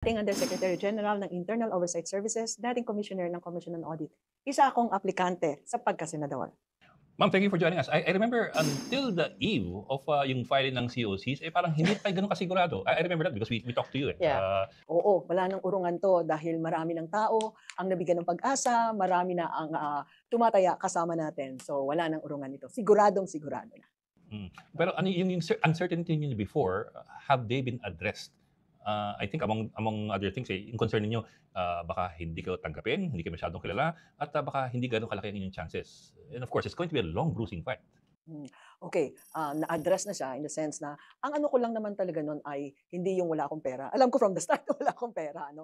Dating Undersecretary General ng Internal Oversight Services, dating Commissioner ng Commission on Audit. Isa akong aplikante sa pagkasenador. Ma'am, thank you for joining us. I remember until the eve of yung filing ng COCs, parang hindi pa ganun kasigurado. I remember that because we talked to you. Yeah. Oo, wala nang urungan to dahil marami ng tao ang nabigyan ng pag-asa, marami na ang tumataya kasama natin. So wala nang urungan ito. Siguradong sigurado na. Pero ano yung uncertainty niyo before, have they been addressed? I think among other things, yung concern niyo, baka hindi kayo tanggapin, hindi kayo masyadong kilala, at baka hindi ganun kalaki ang inyong chances. And of course, it's going to be a long bruising fight. Okay, na-address na siya in the sense na ang ano ko lang naman talaga nun ay hindi yung wala akong pera. Alam ko from the start na wala akong pera.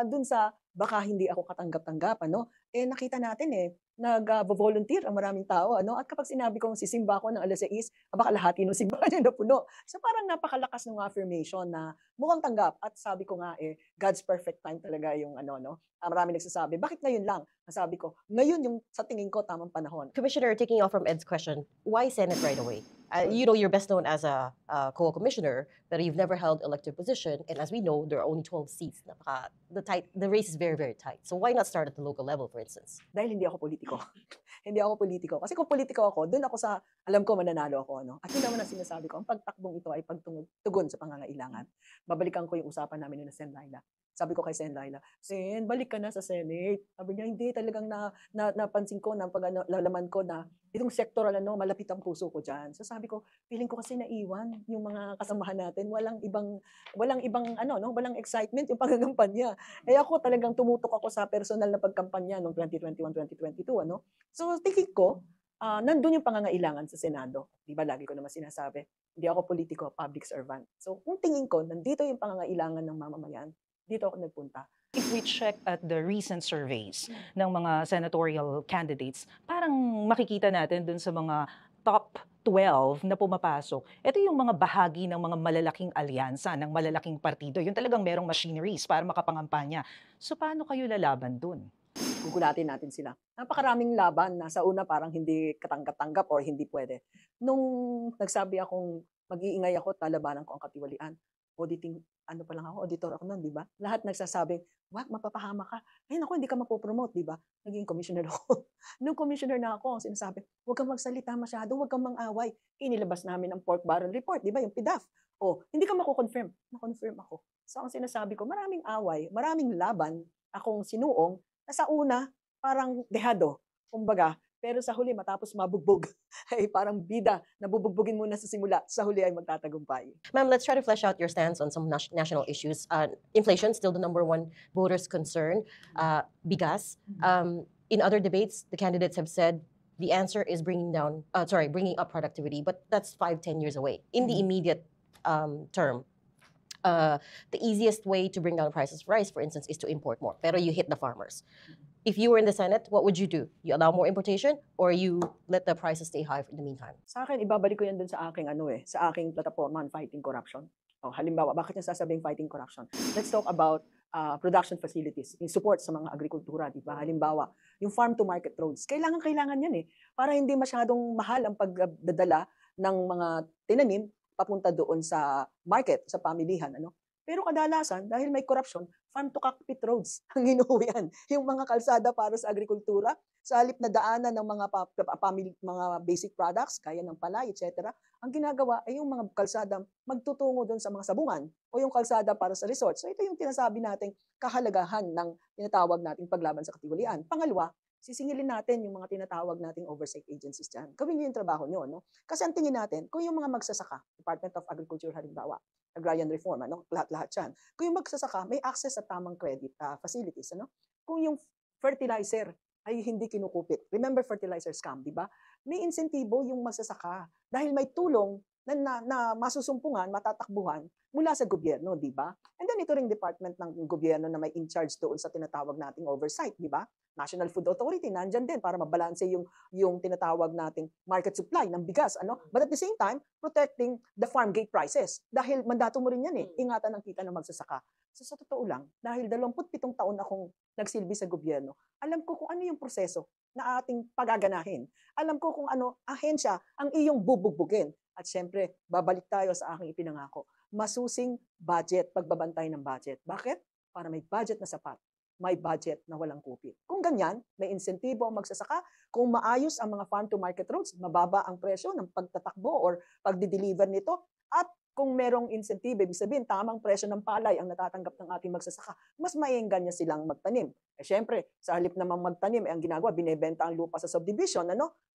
Dun sa baka hindi ako katanggap-tanggap, nakita natin nag-volunteer ang maraming tao. At kapag sinabi kong sisimba ako ng alas 6, baka lahati ng simbahan yung napuno. So parang napakalakas ng affirmation na mukhang tanggap. At sabi ko nga God's perfect time talaga yung marami nagsasabi, bakit ngayon lang? Sabi ko, ngayon yung sa tingin ko tamang panahon. Commissioner, taking off from Ed's question, why Senate right away? You're best known as a co-commissioner, but you've never held elected position. And as we know, there are only 12 seats. The race is very, very tight. So why not start at the local level, for instance? Dahil hindi ako politiko. Hindi ako politiko. Kasi kung politiko ako, doon ako sa, alam ko mananalo ako. At yun naman ang sinasabi ko, ang pagtakbong ito ay pagtugon sa pangangailangan. Babalikan ko yung usapan namin ni Sen. Laila. Sabi ko kay Sen. Laila, Sen, balik ka na sa Senate. Sabi niya, hindi talagang napansin ko, lalaman ko na itong sectoral, malapit ang puso ko dyan. So sabi ko, feeling ko kasi naiwan yung mga kasamahan natin. Walang walang excitement yung pagkakampanya. Ako talagang tumutok ako sa personal na pagkampanya noong 2021-2022, So tingin ko, nandun yung pangangailangan sa Senado. Di ba lagi ko naman sinasabi, hindi ako politiko, public servant. So kung tingin ko, nandito yung pangangailangan ng mamamayan, dito ako nagpunta. If we check at the recent surveys ng mga senatorial candidates, parang makikita natin dun sa mga top 12 na pumapasok. Ito yung mga bahagi ng mga malalaking alyansa, ng malalaking partido. Yung talagang merong machineries para makapangampanya. So paano kayo lalaban dun? Gugulatin natin sila. Napakaraming laban. Nasa una parang hindi katanggap-tanggap or hindi pwede. Nung nagsabi akong mag-iingay ako, lalabanan ko ang katiwalian. Auditing, auditor ako noon, di ba? Lahat nagsasabing, wag, mapapahama ka. Ayun ako, hindi ka mapopromote, di ba? Naging commissioner ako. Nung commissioner na ako, ang sinasabi, huwag kang magsalita masyado, huwag kang mang-away. Inilabas namin ang pork barrel report, di ba? Yung PDAF. Hindi ka mako-confirm. Na-confirm ako. So, ang sinasabi ko, maraming away, maraming laban akong sinuong na sa una, parang dehado. Kumbaga, pero sa huli, matapos mabugbog, ay parang bida, nabubugbugin muna sa simula, sa huli ay magtatagumpay. Ma'am, let's try to flesh out your stance on some national issues. Inflation, still the number one voters' concern. Bigas. In other debates, the candidates have said the answer is bringing up productivity, but that's 5-10 years away. In the immediate term, the easiest way to bring down prices of rice, for instance, is to import more. Pero you hit the farmers. If you were in the Senate, what would you do? You allow more importation or you let the prices stay high in the meantime? Sa akin, ibabalik ko yan dun sa aking sa aking plataforma on fighting corruption. Halimbawa, bakit niya sasabing fighting corruption? Let's talk about production facilities, in support sa mga agrikultura, di ba? Halimbawa, yung farm to market roads. Kailangan yan para hindi masyadong mahal ang pagdadala ng mga tinanim papunta doon sa market, sa pamilihan, Pero kadalasan, dahil may corruption, farm to cockpit roads ang inuwian. Yung mga kalsada para sa agrikultura, sa halip na daanan ng mga basic products, gaya ng palay, etc., ang ginagawa ay yung mga kalsada magtutungo doon sa mga sabungan o yung kalsada para sa resort. So ito yung tinasabi nating kahalagahan ng tinatawag nating paglaban sa katiwalian. Pangalawa, sisingilin natin yung mga tinatawag nating oversight agencies dyan. Gawin nyo yung trabaho nyo, Kasi ang tingin natin, kung yung mga magsasaka, Department of Agriculture halimbawa, agrarian reform, lahat-lahat yan. Kung yung magsasaka, may access sa tamang credit facilities, Kung yung fertilizer ay hindi kinukupit. Remember fertilizer scam, di ba? May insentibo yung magsasaka dahil may tulong na masusumpungan, matatakbuhan mula sa gobyerno, di ba? And then ito ring department ng gobyerno na may in charge doon sa tinatawag nating oversight, di ba? National Food Authority, nandyan din para mabalanse yung tinatawag nating market supply ng bigas, But at the same time, protecting the farm gate prices. Dahil mandato mo rin yan ingatan ang kita ng magsasaka. So sa totoo lang, dahil 27 taon akong nagsilbi sa gobyerno, alam ko kung ano yung proseso na ating pagaganahin. Alam ko kung ano ahensya ang iyong bubugbugin. At syempre, babalik tayo sa aking ipinangako. Masusing budget, pagbabantay ng budget. Bakit? para may budget na sapat, may budget na walang kupit. Kung ganyan, may insentibo ang magsasaka. Kung maayos ang mga farm-to-market routes, mababa ang presyo ng pagtatakbo or pagdi-deliver nito. At kung merong insentibo, ibig sabihin, tamang presyo ng palay ang natatanggap ng ating magsasaka, mas maiengganyo silang magtanim. Syempre, sa halip namang magtanim, ang ginagawa, binebenta ang lupa sa subdivision,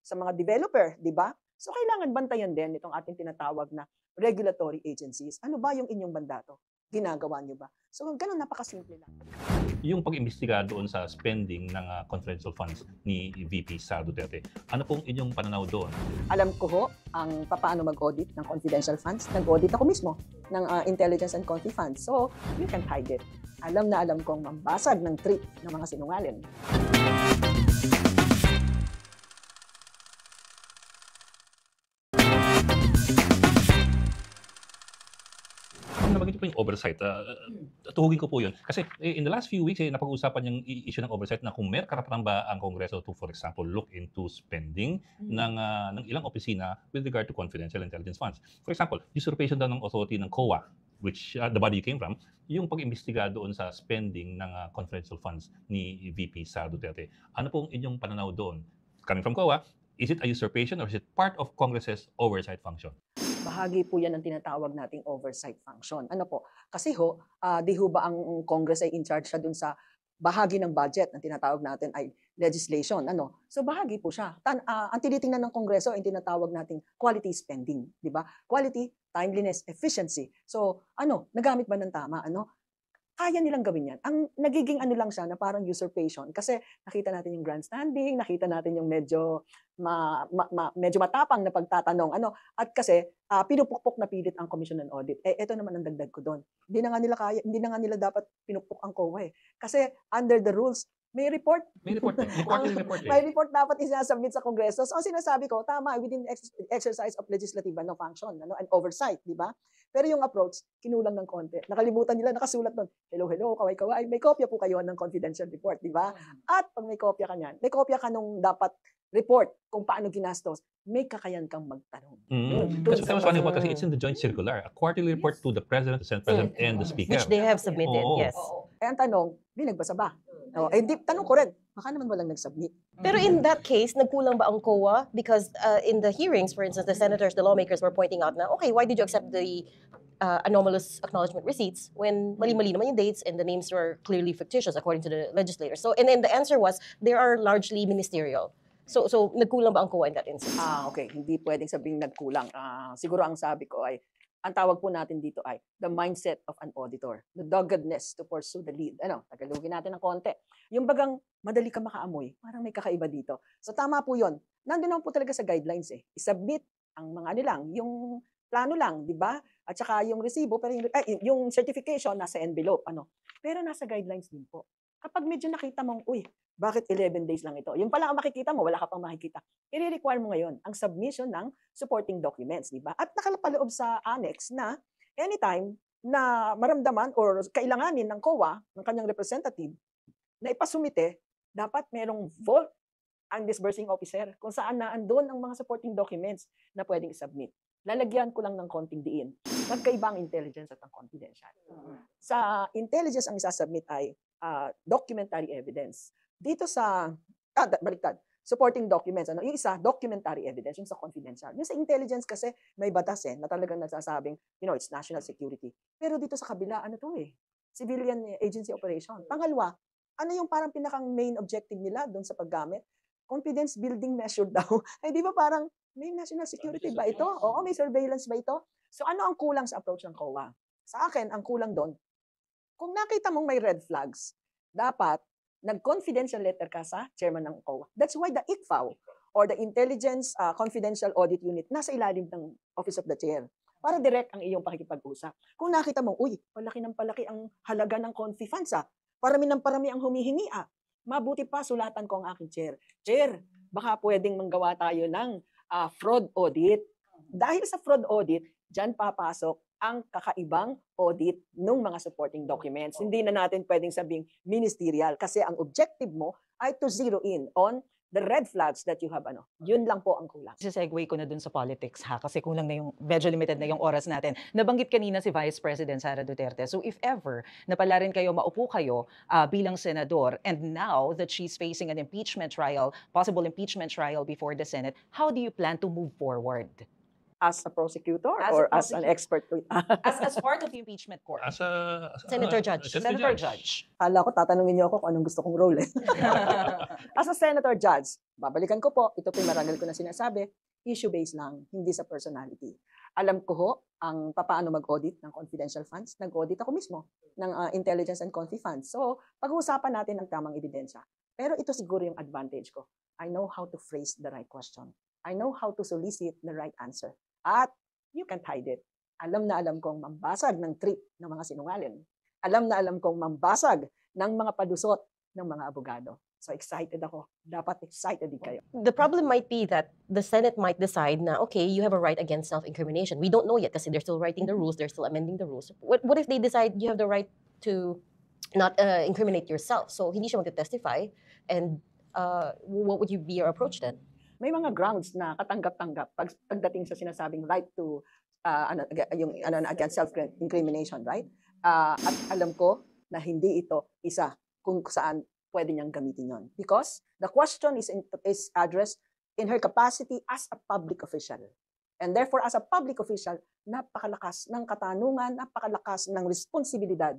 sa mga developer, di ba? So, kailangan bantayan din itong ating tinatawag na regulatory agencies. Ano ba yung inyong mandato? Ginagawa niyo ba? So, ganun, napakasimple lang. Yung pag-imbestiga doon sa spending ng confidential funds ni VP Sara Duterte, ano pong inyong pananaw doon? Alam ko ho ang paano mag-audit ng confidential funds. Nag-audit ako mismo ng intelligence and confi funds. So, you can't hide it. Alam na alam kong mambasag ng trip ng mga sinungaling. Nabanggit po yung oversight. Tuhugin ko po yun. Kasi in the last few weeks, napag-uusapan yung issue ng oversight na kung may karapatan ba ang Kongreso to, for example, look into spending ng ilang opisina with regard to confidential intelligence funds. For example, usurpation daw ng authority ng COA, which the body came from, yung pag-imbestiga doon sa spending ng confidential funds ni VP Sara Duterte. Ano pong inyong pananaw doon? Coming from COA, is it a usurpation or is it part of Congress's oversight function? Bahagi po yan ng tinatawag nating oversight function. Ano po? Kasi di ho ba ang Congress ay in charge siya dun sa bahagi ng budget na tinatawag natin ay legislation. So bahagi po siya. Ang tinitingnan ng Kongreso ay tinatawag nating quality spending. Di ba? Quality, timeliness, efficiency. So nagamit ba ng tama? Kaya nilang gawin yan. Ang nagiging lang siya na parang usurpation kasi nakita natin yung grandstanding, nakita natin yung medyo medyo matapang na pagtatanong. At kasi pinupukpok na pilit ang Commission on Audit. Ito naman ang dagdag ko doon. Hindi na nga nila dapat pinupok ang COA. Kasi under the rules, may report. May report. May quarterly report. May report dapat isasubmit sa Kongreso. So, ang sinasabi ko, tama, within exercise of legislative function and oversight, di ba? Pero yung approach, kinulang ng konti. Nakalimutan nila, nakasulat doon, hello, kaway-kaway, may kopya po kayo ng confidential report, di ba? At pag may kopya ka niyan, may kopya ka nung dapat report kung paano ginastos, may kakayan kang magtanong. That's what I was wondering about kasi it's in the joint circular. A quarterly report to the President, the Senate President, and the Speaker. Which they have submitted, Oo. yes. Ang tanong, may nagbasa ba? Tanong ko rin, baka naman walang nag-submit. Pero in that case, nagkulang ba ang COA? Because in the hearings, for instance, the senators, the lawmakers were pointing out na, okay, why did you accept the anomalous acknowledgement receipts when mali-mali naman yung dates and the names were clearly fictitious according to the legislators? So, and then the answer was, they are largely ministerial. So nagkulang ba ang COA in that instance? Okay, hindi pwedeng sabing nagkulang. Siguro ang sabi ko ay, ang tawag po natin dito ay the mindset of an auditor, the doggedness to pursue the lead. Tagalogin natin ng konti. Yung bagang madali ka makaamoy, parang may kakaiba dito. So tama po yun. Nandun naman po talaga sa guidelines I-submit ang mga nilang, yung plano lang, di ba? At saka yung resibo, pero yung certification nasa envelope. Pero nasa guidelines din po. Kapag medyo nakita mong, bakit 11 days lang ito? Yung pala ang makikita mo, wala ka pang makikita. I-require mo ngayon ang submission ng supporting documents, di ba? At nakalapaloob sa annex na anytime na maramdaman or kailanganin ng COA, ng kanyang representative, na ipasumite, dapat merong vault ang disbursing officer kung saan na andun ang mga supporting documents na pwedeng i-submit. Lalagyan ko lang ng konting diin. Magkaiba ang intelligence at ang confidential. Sa intelligence, ang isasubmit ay documentary evidence. Dito sa, baliktad, supporting documents. Yung isa, documentary evidence. Yung sa confidential. Yung sa intelligence kasi, may batas na talagang nagsasabing, it's national security. Pero dito sa kabila, civilian agency operation. Pangalawa, yung parang pinakang main objective nila doon sa paggamit? Confidence building measure daw. Ay, di ba parang, may national security ba ito? Oo, may surveillance ba ito? So ano ang kulang sa approach ng COA? Sa akin, ang kulang doon, kung nakita mong may red flags, dapat nag-confidential letter ka sa chairman ng COA. That's why the ICFAO or the Intelligence Confidential Audit Unit nasa ilalim ng Office of the Chair para direct ang iyong pakikipag-usap. Kung nakita mong, palaki ng palaki ang halaga ng confi funds parami ng parami ang humihingi mabuti pa sulatan ko ang aking chair. Chair, baka pwedeng manggawa tayo ng fraud audit. Dahil sa fraud audit, dyan papasok ang kakaibang audit ng mga supporting documents. Hindi na natin pwedeng sabing ministerial kasi ang objective mo ay to zero in on the red flags that you have, yun lang po ang kulang. Segue ko na dun sa politics ha, kasi kulang na yung, medyo limited na yung oras natin. Nabanggit kanina si Vice President Sara Duterte. So if ever, napala rin kayo, maupo kayo bilang senador, and now that she's facing an impeachment trial, possible impeachment trial before the Senate, how do you plan to move forward? As a prosecutor As a or as an prosecutor. expert? As part of the impeachment court. As a Senator Judge. Senator Judge. Kala ko, tatanungin niyo ako kung anong gusto kong role. As a senator judge, babalikan ko po, ito po yung marangal ko na sinasabi, issue-based lang, hindi sa personality. Alam ko ho ang paano mag-audit ng confidential funds. Nag-audit ako mismo ng intelligence and confi funds. So, pag-uusapan natin ang tamang ebidensya. Pero ito siguro yung advantage ko. I know how to phrase the right question. I know how to solicit the right answer. At you can't hide it. Alam na alam kong mambasag ng trip ng mga sinungaling. Alam na alam kong mambasag ng mga padusot ng mga abogado. So excited ako. Dapat excited din kayo. The problem might be that the Senate might decide na, okay, you have a right against self-incrimination. We don't know yet kasi they're still writing the rules, they're still amending the rules. What if they decide you have the right to not incriminate yourself? So hindi siya mag-testify, and what would be your approach then? May mga grounds na katanggap-tanggap pagdating sa sinasabing right to against self-incrimination, right? At alam ko na hindi ito isa kung saan pwede niyang gamitin yon. Because the question is addressed in her capacity as a public official. And therefore, as a public official, napakalakas ng katanungan, napakalakas ng responsibilidad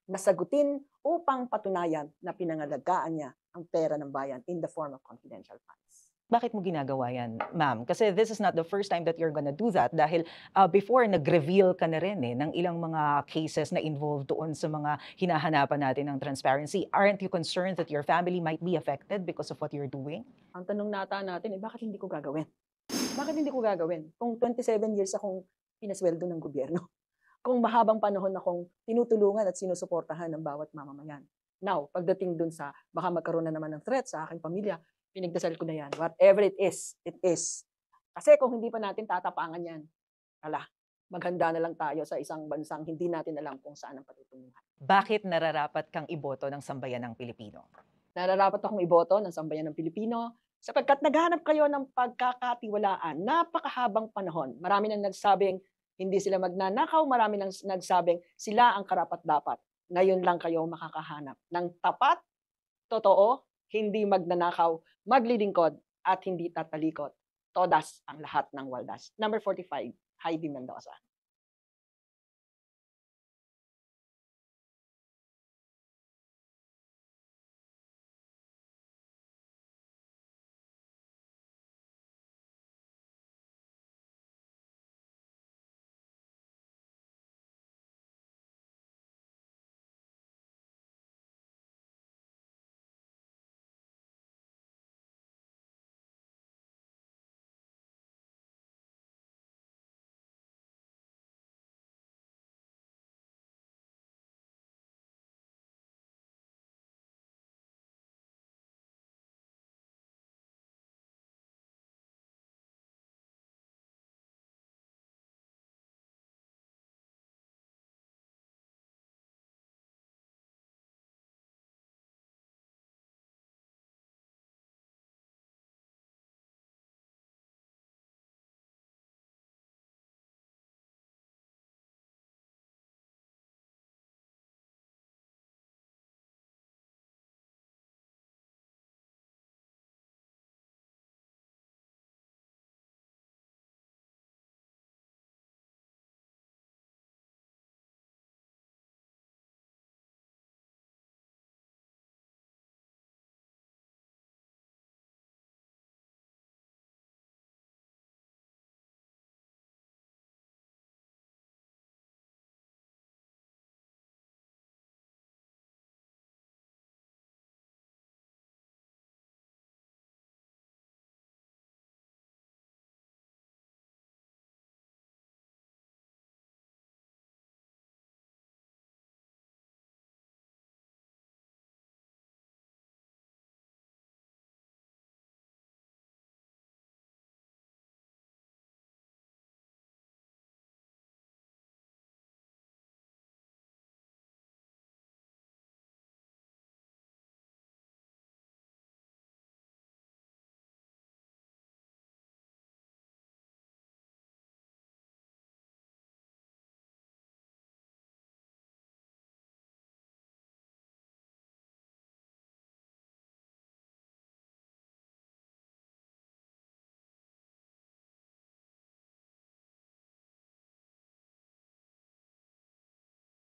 na sagutin upang patunayan na pinangalagaan niya ang pera ng bayan in the form of confidential funds. Bakit mo ginagawa yan, ma'am? Kasi this is not the first time that you're gonna do that dahil before, nag-reveal ka na rin ng ilang mga cases na involved doon sa mga hinahanapan natin ng transparency. Aren't you concerned that your family might be affected because of what you're doing? Ang tanong natin, bakit hindi ko gagawin? Bakit hindi ko gagawin? Kung 27 years akong pinasweldo ng gobyerno, kung mahabang panahon akong tinutulungan at sinusuportahan ng bawat mamamayan. Now, pagdating dun sa baka magkaroon na naman ng threat sa aking pamilya, pinagdasal ko na yan. Whatever it is, it is. Kasi kung hindi pa natin tatapangan yan, maghanda na lang tayo sa isang bansang hindi natin alam kung saan ang patutunguhan. Bakit nararapat kang iboto ng sambayan ng Pilipino? Nararapat akong iboto ng sambayan ng Pilipino sapagkat naghanap kayo ng pagkakatiwalaan, napakahabang panahon. Marami nang nagsabing hindi sila magnanakaw, marami nang nagsabing sila ang karapat-dapat. Ngayon lang kayo makakahanap ng tapat, totoo, hindi magnanakaw, maglilingkod, at hindi tatalikod. Todas ang lahat ng waldas. Number 45, Heidi Mendoza.